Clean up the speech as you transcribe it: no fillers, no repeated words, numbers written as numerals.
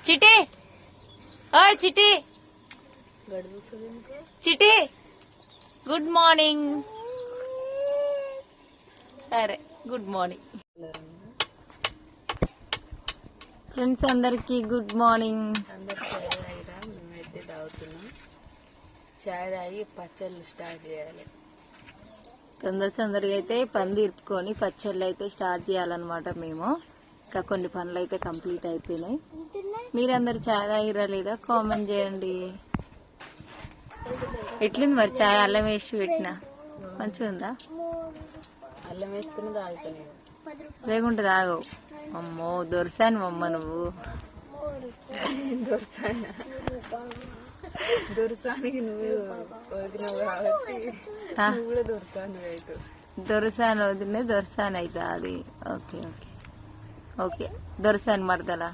చిటి ఓయ్ Chitti Chitti good morning. సరే good morning friends, అందరికి గుడ్ మార్నింగ్. అందరు చాయ్ తాగిరా, మేమైతే తాగుతున్నాం. చాయ్ తాగి పచ్చళ్ళు స్టార్ట్ చేయాలి. తొందరగా అయితే పని తీర్పుకొని పచ్చళ్ళు అయితే స్టార్ట్ చేయాలన్నమాట. మేము ఇంకా కొన్ని పనులు అయితే కంప్లీట్ అయిపోయినాయి. మీరందరు చాయ్ తాగిరా లేదా కామెంట్ చేయండి. ఎట్లుంది మరి చాయ్? అల్లం వేసి పెట్టినా మంచిగా ఉందా? అల్లం వేసుకుని తాగుతాను, లేకుంటే తాగవు. అమ్మో దొరసాను అమ్మ నువ్వు. దొరసానికి నువ్వు వదిలినావు కాబట్టి నువ్వు కూడా దొరసాను అయితే. దొరసాను వదిలే దొరసాను అవుతా అది. ఓకే ఓకే ఓకే దొరసాను మరదలా.